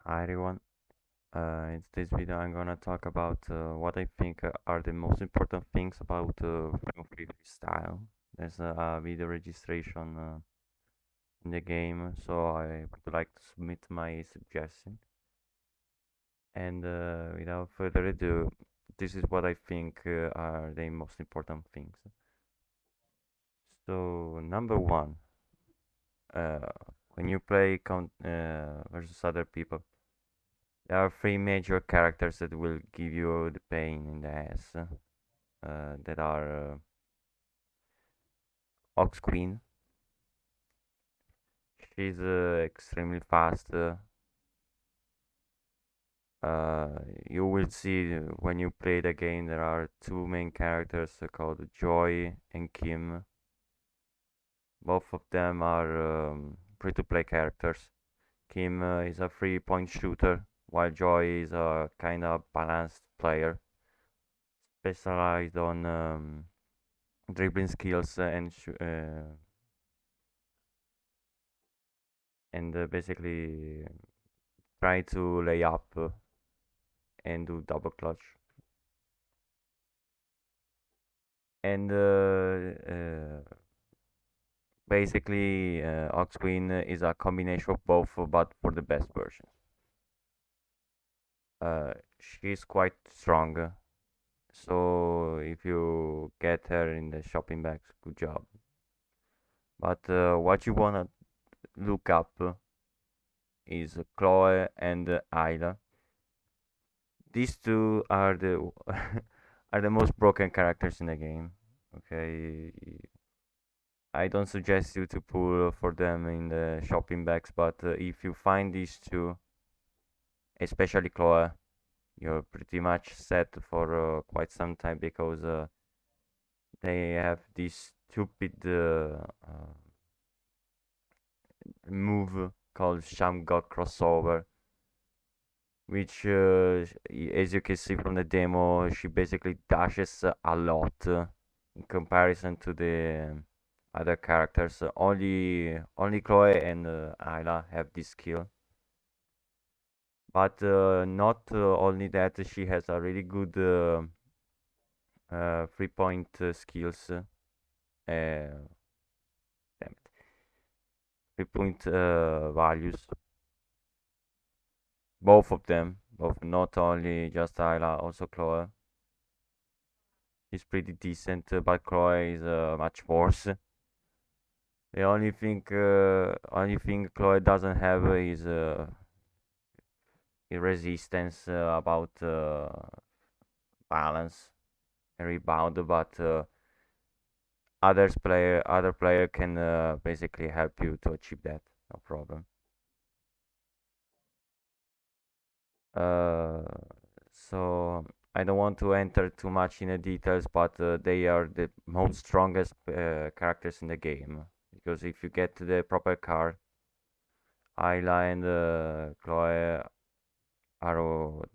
Hi everyone. In this video, I'm gonna talk about what I think are the most important things about free freestyle. There's a video registration in the game, so I would like to submit my suggestion. And without further ado, this is what I think are the most important things. So number one, uh, when you play count versus other people, there are three major characters that will give you the pain in the ass. That are Ox Queen. She's extremely fast. You will see when you play the game there are two main characters called Joy and Kim. Both of them are free-to-play characters. Kim is a three-point shooter, while Joy is a kind of balanced player, specialized on dribbling skills and basically try to lay up and do double clutch. And basically, Ox Queen is a combination of both, but for the best version. She's quite strong, so if you get her in the shopping bags, good job. But what you wanna look up is Chloe and Ayla. These two are the are the most broken characters in the game. Okay, I don't suggest you to pull for them in the shopping bags, but if you find these two, especially Chloe, you're pretty much set for quite some time because they have this stupid move called Shamgot crossover, which, as you can see from the demo, she basically dashes a lot in comparison to the other characters. Only Chloe and Ayla have this skill. But not only that, she has a really good 3-point skills. Damn it. 3-point values. Both of them. Both, not only just Ayla, also Chloe. She's pretty decent, but Chloe is much worse. The only thing Chloe doesn't have is resistance about balance and rebound, but other player can basically help you to achieve that, no problem. Uh, so I don't want to enter too much in the details, but they are the most strongest characters in the game, because if you get the proper card, Ayla and Chloe are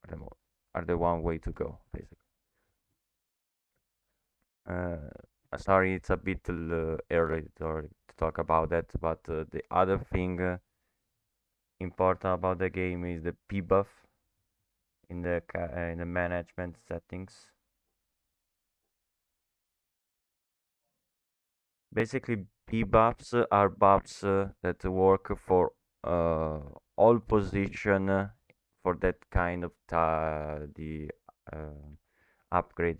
the are the one way to go, basically. Uh, Sorry, it's a bit early to talk about that, but the other thing important about the game is the P buff in the management settings. Basically, P buffs are buffs that work for uh, all position for that kind of the uh, upgrade.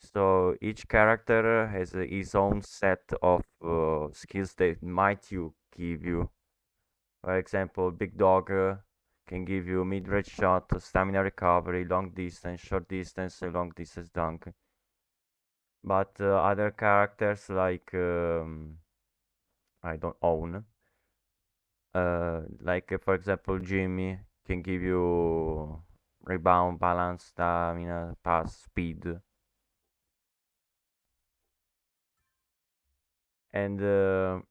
So each character has his own set of skills that might you give you. For example, Big Dog can give you mid-range shot, stamina recovery, long distance, short distance, long distance dunk. But other characters like I don't own, like for example Jimmy can give you rebound, balance, stamina, pass, speed. And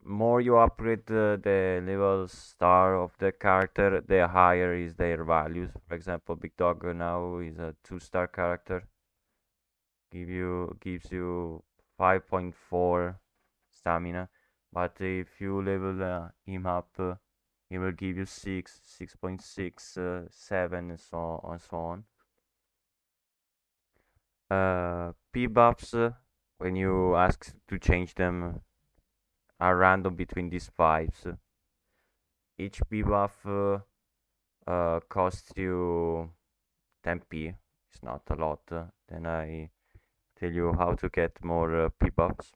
more you upgrade the level star of the character, the higher is their values. For example, Big Dog now is a 2-star character, gives you 5.4 stamina, but if you level him up He will give you 6, 6.6, 7, and so on. P buffs, when you ask to change them, are random between these fives. Each P buff costs you 10p. It's not a lot. Then I tell you how to get more P buffs.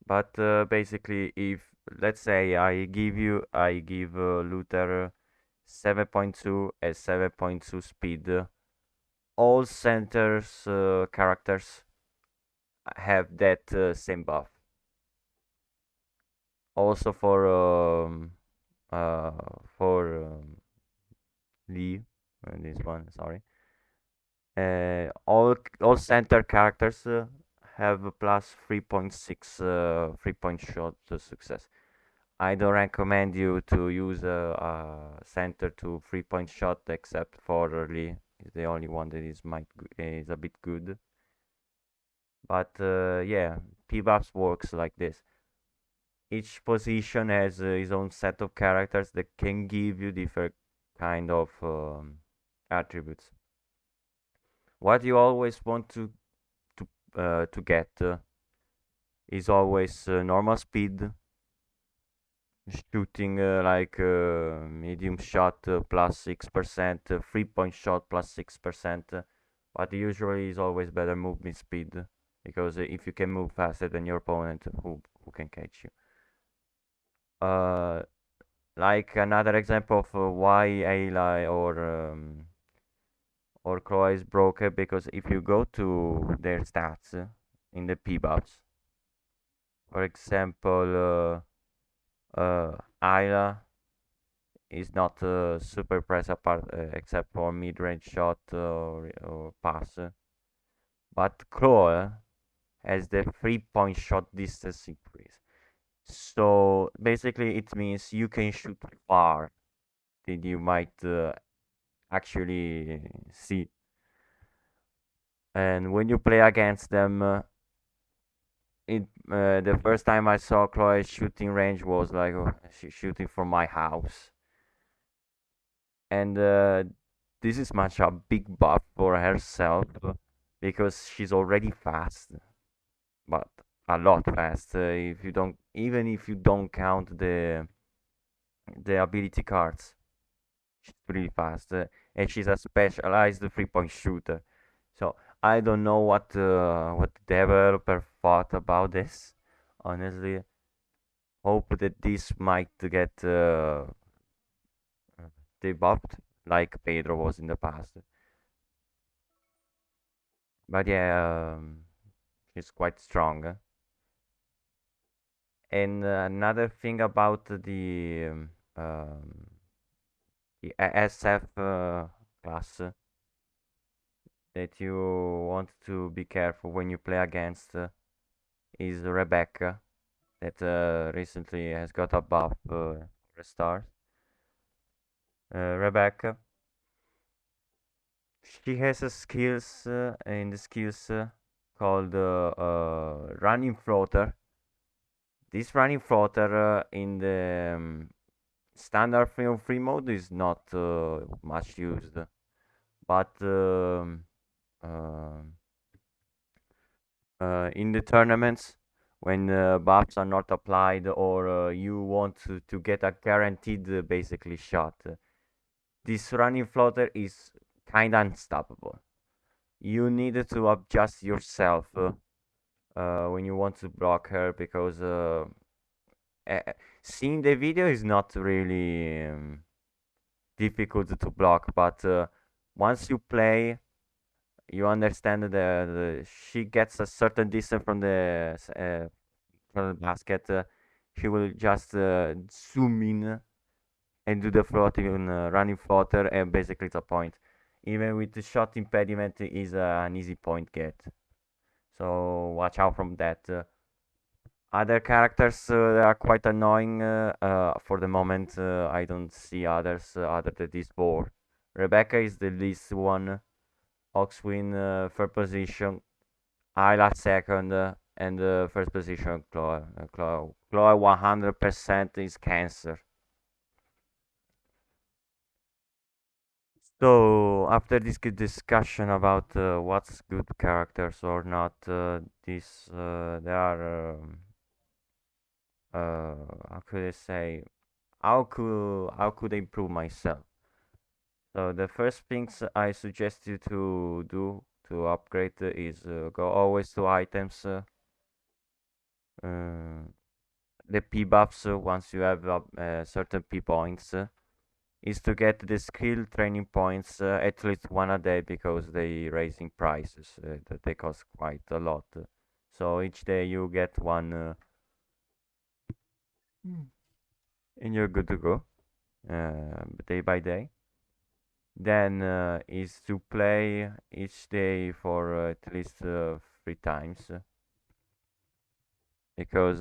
But basically, if let's say I give Luther 7.2 at 7.2 speed, all centers characters have that same buff. Also uh, for Lee, this one, sorry. All center characters have a plus 3.6 3-point shot success. I don't recommend you to use a center to 3-point shot except for Lee. He's the only one that is a bit good. But yeah, P-Buffs works like this. Each position has his own set of characters that can give you different kind of attributes. What you always want to get is always normal speed, shooting like medium shot plus 6%, 3-point shot plus 6%, but usually is always better movement speed because if you can move faster than your opponent, who can catch you? Uh, like another example of why Ayla or Chloe is broken, because if you go to their stats in the P buffs, for example, Ayla is not super press apart except for mid-range shot or pass, but Chloe has the 3-point shot distance increase. So basically, it means you can shoot far than you might actually see. And when you play against them, the first time I saw Chloe's shooting range was like she's shooting from my house, and this is much a big buff for herself because she's already fast, but a lot fast. If you don't, even if you don't count the ability cards, she's really fast, and she's a specialized 3-point shooter. So I don't know what the developer thought about this. Honestly, hope that this might get debuffed like Pedro was in the past. But yeah, she's quite strong. And another thing about the SF class that you want to be careful when you play against is Rebecca, that recently has got a buff for stars. Rebecca, she has a skills in the skills called running floater. This running floater in the standard free mode is not much used, but um, in the tournaments when buffs are not applied or you want to get a guaranteed basically shot, this running floater is kind of unstoppable. You need to adjust yourself when you want to block her because uh, seeing the video is not really difficult to block, but once you play, you understand that she gets a certain distance from the basket. She will just zoom in and do the floating running floater, and basically it's a point. Even with the shot impediment, is an easy point get. So watch out from that. Other characters that are quite annoying for the moment. I don't see others other than these four. Rebecca is the least one. Oxwin third position. Ayla second. And first position Chloe. Chloe 100% is cancer. So after this good discussion about what's good characters or not, this there are how could I say how could I improve myself? So the first things I suggest you to do to upgrade is go always to items, uh, the P buffs once you have certain P points. Is to get the skill training points at least one a day because they raising prices that they cost quite a lot. So each day you get one and you're good to go day by day. Then is to play each day for at least 3 times because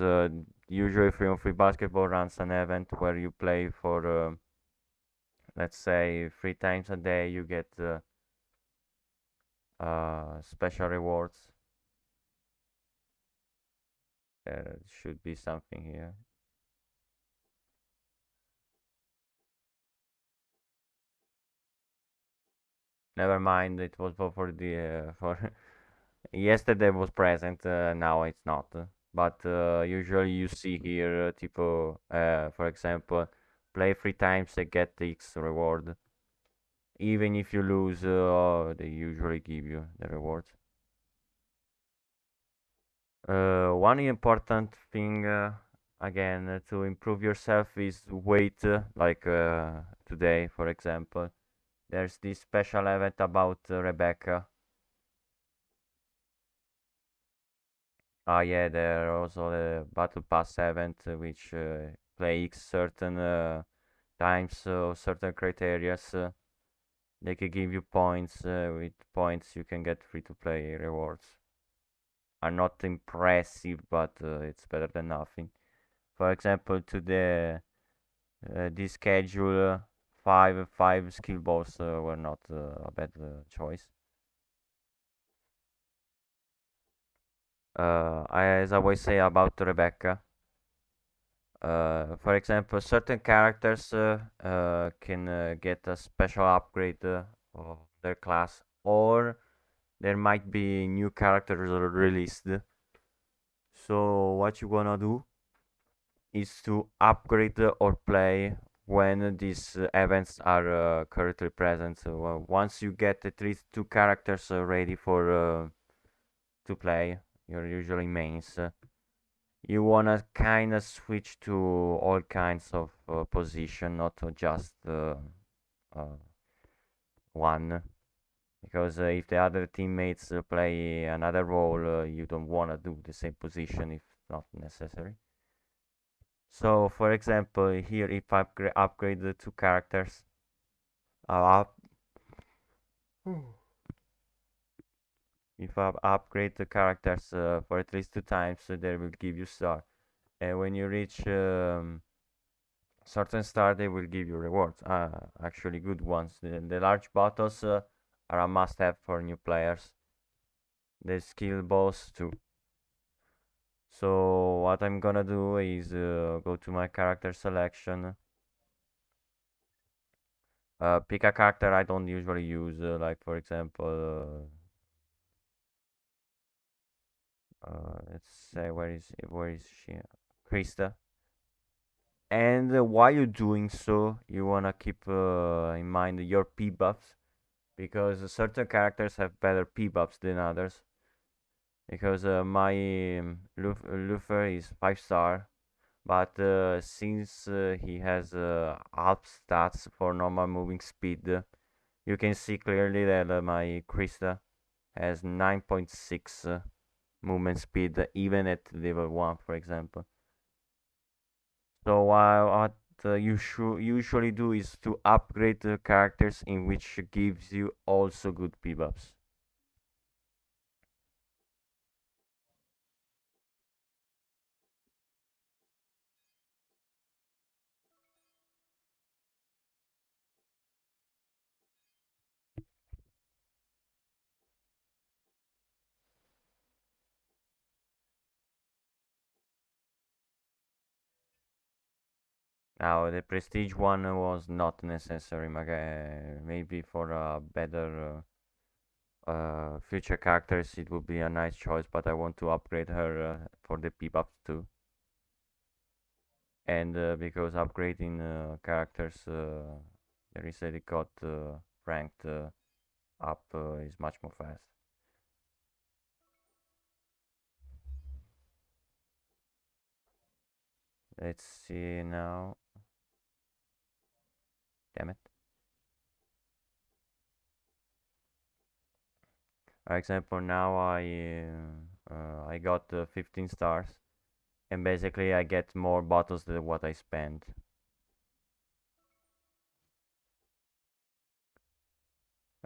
usually Free on Free Basketball runs an event where you play for let's say 3 times a day you get special rewards. There should be something here. Never mind, it was for the for yesterday was present, now it's not. But usually you see here, tipo, for example, play 3 times and get X reward. Even if you lose, they usually give you the rewards. One important thing, again, to improve yourself is weight, like today, for example. There's this special event about Rebecca. Ah, yeah, there are also the Battle Pass event, which play X certain times or certain criterias. They can give you points. With points, you can get free-to-play rewards. Are not impressive, but it's better than nothing. For example, to the this schedule, five skill balls were not a bad choice. As I always say about Rebecca. For example, certain characters can get a special upgrade of their class, or there might be new characters released. So what you wanna do is to upgrade or play when these events are currently present. So once you get at least 2 characters ready for to play, you're usually mains. You wanna kind of switch to all kinds of position, not just uh, one. Because if the other teammates play another role, you don't wanna do the same position if not necessary. So, for example, here if I upgrade the 2 characters, I'll if I upgrade the characters for at least 2 times, they will give you star. And when you reach certain star they will give you rewards, actually good ones. The large bottles are a must-have for new players. The skill balls too. So what I'm gonna do is go to my character selection, pick a character I don't usually use, like for example, let's say where is she, Krista. And while you're doing so, you wanna keep in mind your P buffs because certain characters have better P buffs than others. Because my Luffy is 5 star, but since he has half stats for normal moving speed, you can see clearly that my Krista has 9.6 movement speed, even at level 1, for example. So what you should usually do is to upgrade the characters in which gives you also good P buffs. Now the prestige one was not necessary. Maybe for better future characters, it would be a nice choice. But I want to upgrade her for the P-Buffs too, and because upgrading characters, the reset it got ranked up is much more fast. Let's see now. Damn it. For example, now I got 15 stars, and basically I get more bottles than what I spend.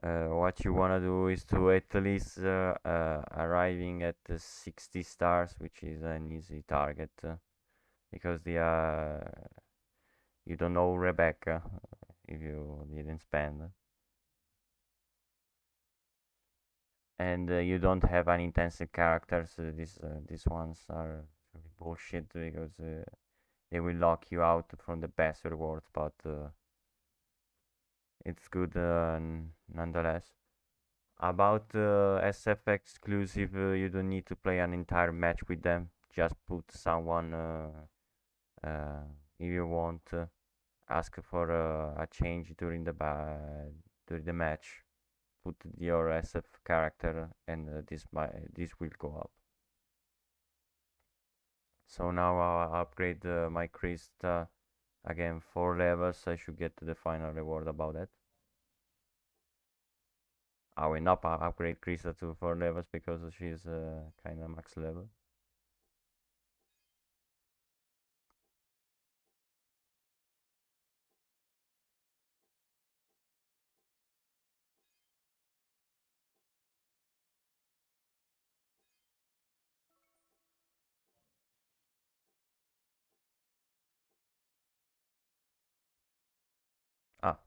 What you wanna do is to at least arriving at 60 stars, which is an easy target because you don't know Rebecca if you didn't spend, and you don't have an intensive characters. These ones are really bullshit because they will lock you out from the best rewards, but it's good nonetheless. About SF exclusive, you don't need to play an entire match with them. Just put someone uh, if you want. Ask for a change during the match. Put your SF character, and this will go up. So now I'll upgrade my Krista again 4 levels. I should get the final reward about that. I will not upgrade Krista to 4 levels because she's kind of max level.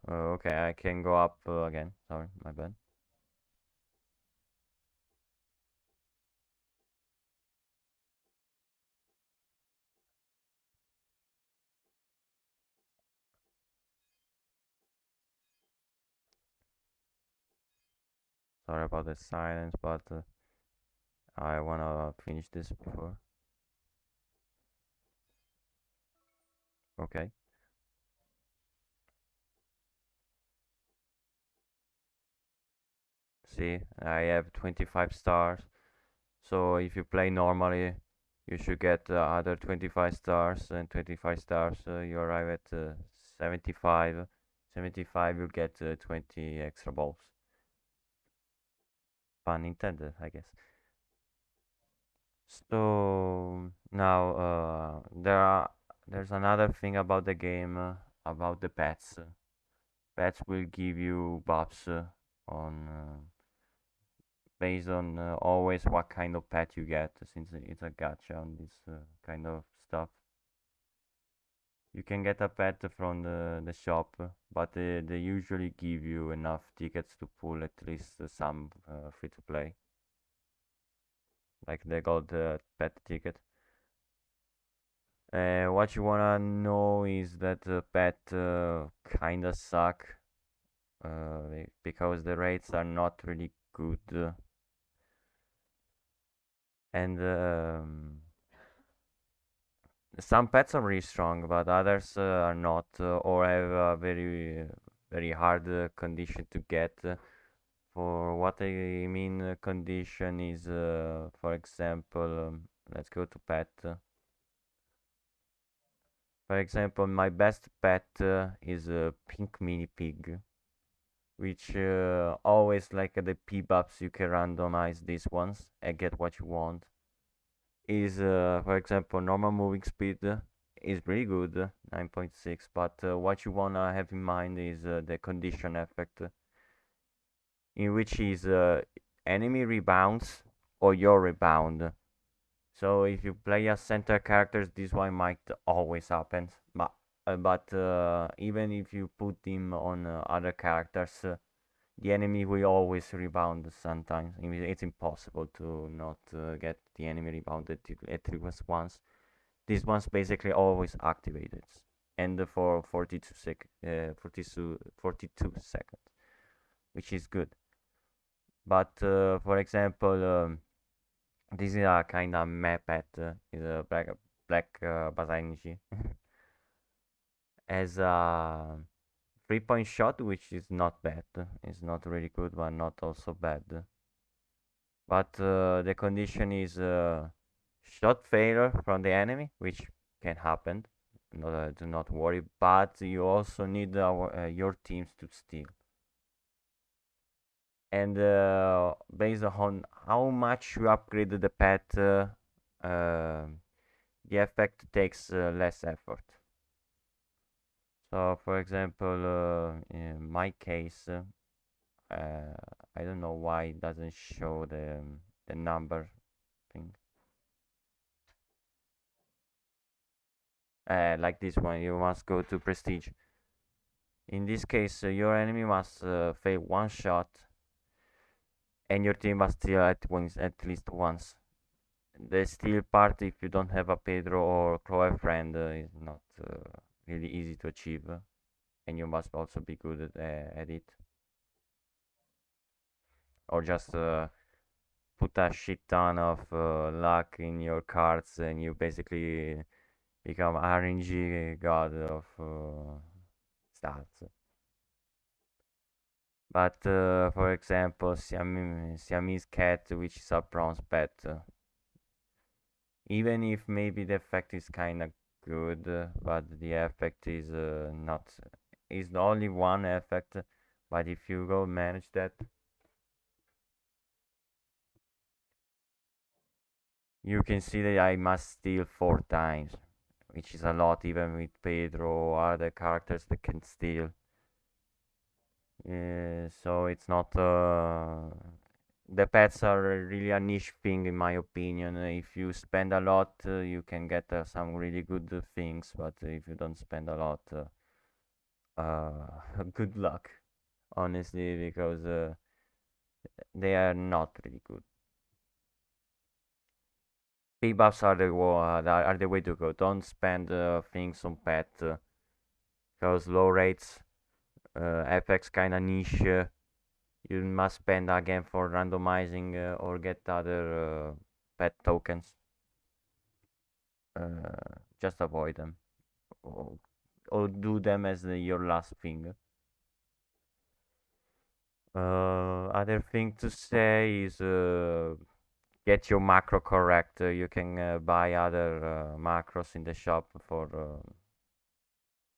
Okay, I can go up again. Sorry, my bad. Sorry about the silence, but I wanna finish this before. Okay. See, I have 25 stars. So if you play normally, you should get other 25 stars, and 25 stars you arrive at 75. 75 you get 20 extra balls. Pun intended, I guess. So now there's another thing about the game about the pets. Pets will give you buffs on based on always what kind of pet you get, since it's a gacha on this kind of stuff. You can get a pet from the shop, but they usually give you enough tickets to pull at least some free to play, like the gold pet ticket. What you wanna know is that the pet kinda suck because the rates are not really good, and some pets are really strong, but others are not, or have a very hard condition to get. For what I mean, condition is, for example, let's go to pet. For example, my best pet is a pink mini pig, which always like the P-buffs you can randomize these ones and get what you want. Is for example, normal moving speed is pretty good, 9.6, but what you wanna have in mind is the condition effect, in which is enemy rebounds or your rebound. So if you play as center characters, this one might always happen. But even if you put him on other characters, the enemy will always rebound sometimes. I mean, it's impossible to not get the enemy rebounded at least once. This one's basically always activated. and for 42 seconds, which is good. But for example, this is a kind of map at is a black Bazanichi as a 3-point shot, which is not bad. It's not really good, but not also bad. But the condition is shot failure from the enemy, which can happen. Do not worry. But you also need your teams to steal. And based on how much you upgrade the pet, the effect takes less effort. So, for example, in my case, I don't know why it doesn't show the number thing. Like this one, you must go to prestige. In this case, your enemy must fail one shot, and your team must steal at least once. The steal part, if you don't have a Pedro or Chloe friend, is not really easy to achieve, and you must also be good at it, or just put a shit ton of luck in your cards, and you basically become RNG god of stats. But for example, Siamese cat, which is a bronze pet, even if maybe the effect is kind of good, but the effect is not, is only one effect. But if you go manage that, you can see that I must steal 4 times, which is a lot, even with Pedro or other characters that can steal. So it's not. The pets are really a niche thing, in my opinion. If you spend a lot, you can get some really good things, but if you don't spend a lot, good luck, honestly, because they are not really good. Big buffs are are the way to go. Don't spend things on pet, because low rates, FX kind of niche. You must spend again for randomizing or get other pet tokens. Just avoid them, or, or do them as your last thing. Other thing to say is get your macro correct. You can buy other macros in the shop for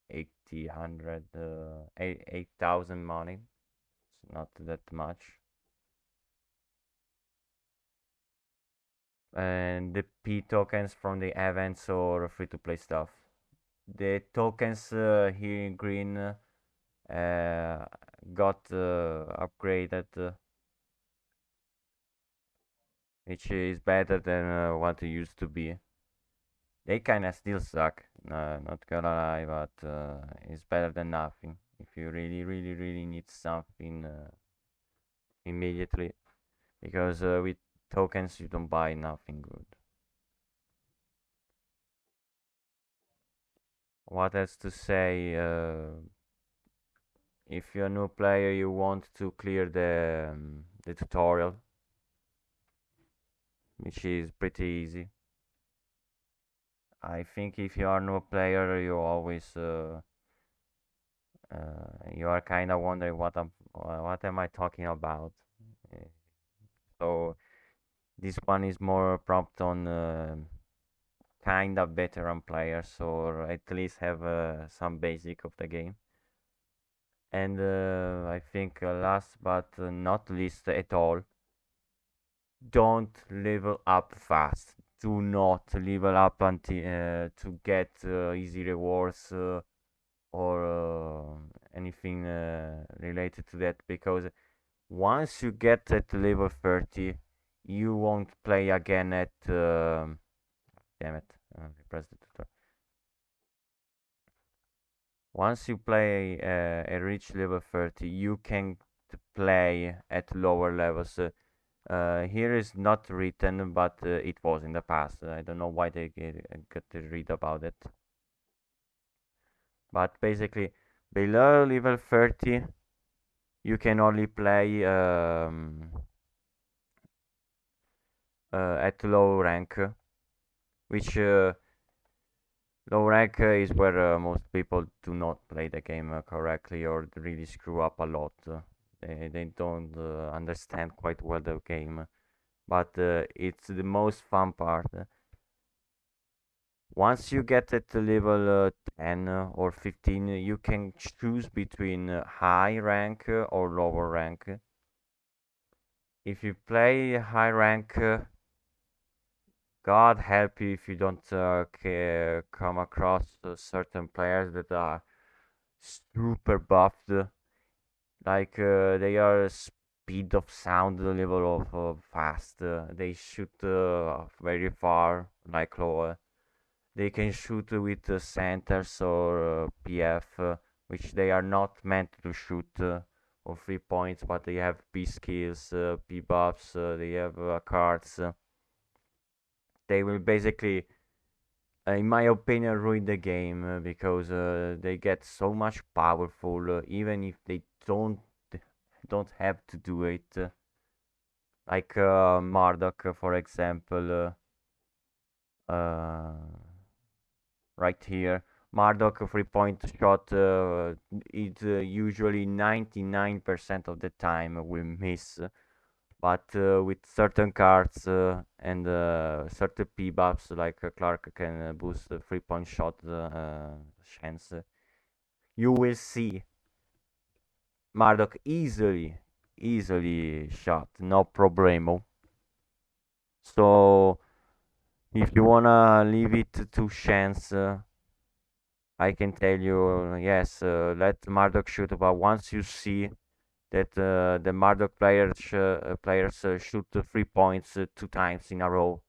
8,000 money. It's not that much. And the P tokens from the events or free to play stuff. The tokens here in green got upgraded, which is better than what it used to be. They kinda still suck, not gonna lie, but it's better than nothing. If you really, really, really need something immediately, because with tokens you don't buy nothing good. What else to say? If you're a new player, you want to clear the tutorial, which is pretty easy. I think if you are a new player, you always you are kind of wondering what am I talking about. Uh, So this one is more prompt on kind of veteran players, or at least have some basic of the game. And I think last but not least at all, don't level up fast. Do not level up until to get easy rewards or anything related to that, because once you get at level 30, you won't play again at damn it, I pressed the tutorial. Once you play reach level 30, you can play at lower levels. Here is not written, but it was in the past. I don't know why they got to read about it. But basically, below level 30, you can only play at low rank, which low rank is where most people do not play the game correctly or really screw up a lot. They don't understand quite well the game, but it's the most fun part. Once you get at the level 10 or 15, you can choose between high rank or lower rank. If you play high rank, God help you if you don't come across certain players that are super buffed, like they are speed of sound level of fast. They shoot very far, like they can shoot with centers or PF, which they are not meant to shoot or 3 points, but they have P skills, P buffs, they have cards. They will basically, in my opinion, ruin the game because they get so much powerful, even if they don't have to do it. Like Marduk, for example, right here. Marduk 3 point shot it usually 99% of the time will miss, but with certain cards and certain P buffs like Clark can boost the 3 point shot chance. You will see Marduk easily shot, no problemo. So if you wanna leave it to chance, I can tell you, yes, let Marduk shoot, but once you see that the Marduk players shoot 3 points 2 times in a row,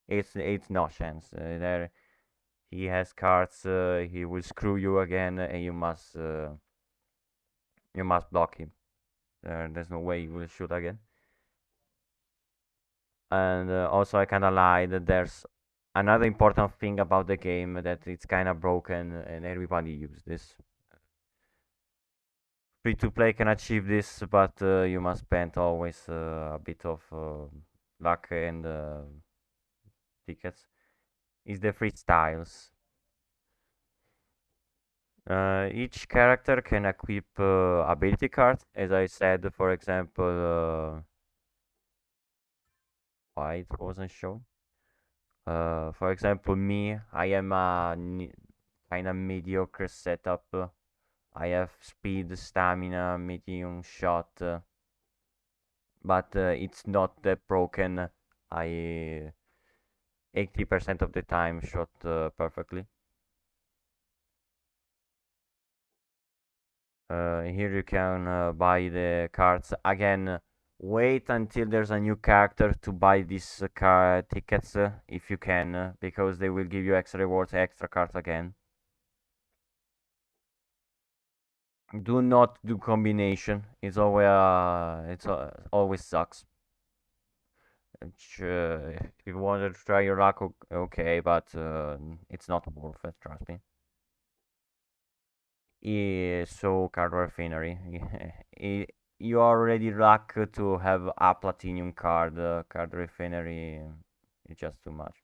it's no chance. There he has cards, he will screw you again, and you must block him. There's no way he will shoot again. And also, I kind of lied. There's another important thing about the game that it's kind of broken, and everybody uses this. Free to play can achieve this, but you must spend always a bit of luck and tickets. Is the freestyles. Each character can equip ability cards, as I said. For example, why it wasn't shown? For example, me, I am a kind of mediocre setup. I have speed, stamina, medium shot, but it's not that broken. I 80% of the time shot perfectly. Here you can buy the cards again. Wait until there's a new character to buy these car tickets if you can, because they will give you extra rewards, extra cards again. Do not do combination. Always sucks. If you wanted to try your luck, okay, but it's not worth it. Trust me. So card refinery. You already luck to have a platinum card. Card refinery is just too much.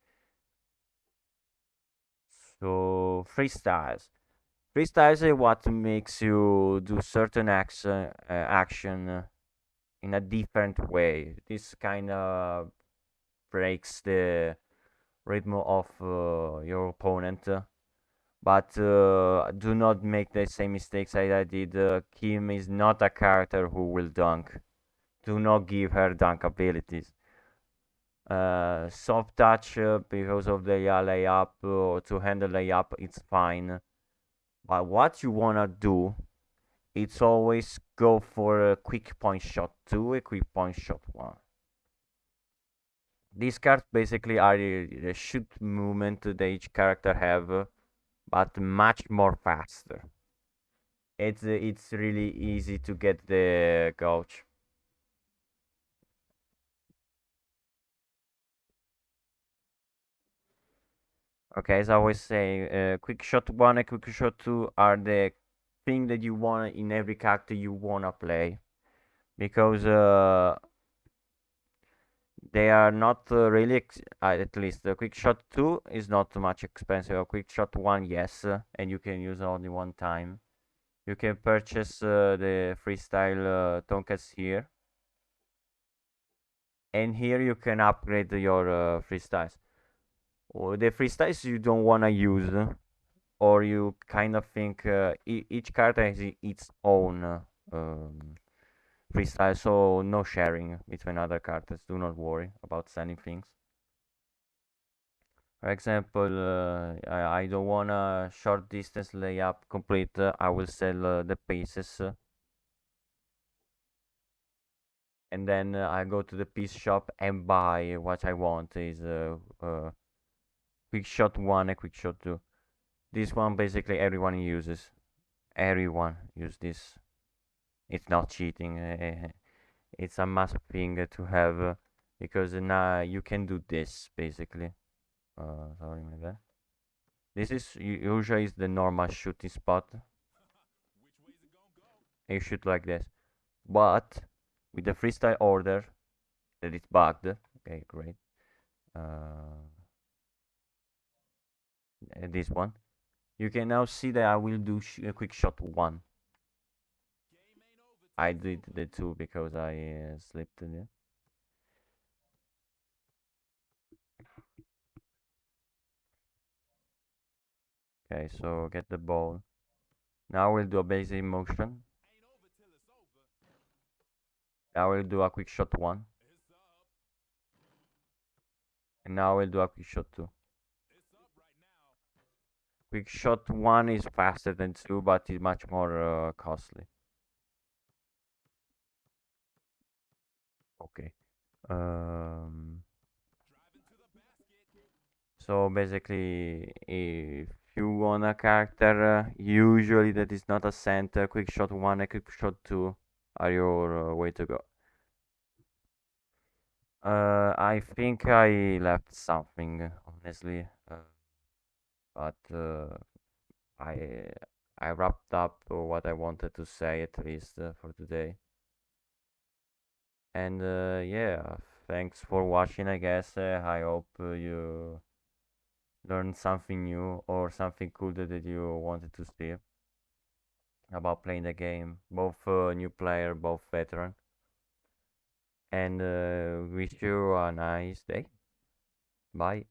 So freestyles. Freestyles is what makes you do certain action in a different way. This kind of breaks the rhythm of your opponent. But do not make the same mistakes I did. Kim is not a character who will dunk. Do not give her dunk abilities. Soft touch because of the layup or to handle layup, it's fine. But what you wanna do, it's always go for a quick point shot 2, a quick point shot 1. These cards basically are the shoot movement that each character have, but much more faster. It's really easy to get the gouge. Okay, as I always say, quick shot 1 and quick shot 2 are the thing that you want in every character you wanna play because they are not really at least the quick shot 2 is not too much expensive. A quick shot 1, yes, and you can use only one time. You can purchase the freestyle tonkats here, and here you can upgrade your freestyles. Or the freestyles you don't wanna use, or you kind of think each card has its own freestyle, so no sharing between other cards. Do not worry about sending things. For example, I don't want a short distance layup complete. I will sell the pieces, and then I go to the piece shop and buy what I want. Is quick shot 1 and quick shot 2. This one basically everyone uses. Everyone use this. It's not cheating. It's a must thing to have because now you can do this basically. Sorry, my bad. This is usually is the normal shooting spot. You shoot like this, but with the freestyle order that is bugged. Okay, great. Uh, this one. You can now see that I will do a quick shot 1. I did the 2 because I slipped in it. Okay, so get the ball. Now we'll do a basic motion. Now we'll do a quick shot 1. And now we'll do a quick shot 2. Quick shot 1 is faster than 2, but is much more costly. Okay. Um, so basically, if you want a character, usually that is not a center, quick shot 1 and quick shot 2 are your way to go. I think I left something, honestly, but I I wrapped up what I wanted to say at least for today. And yeah, thanks for watching, I guess. I hope you learned something new or something cool that you wanted to see about playing the game, both new player, both veteran. And wish you a nice day. Bye.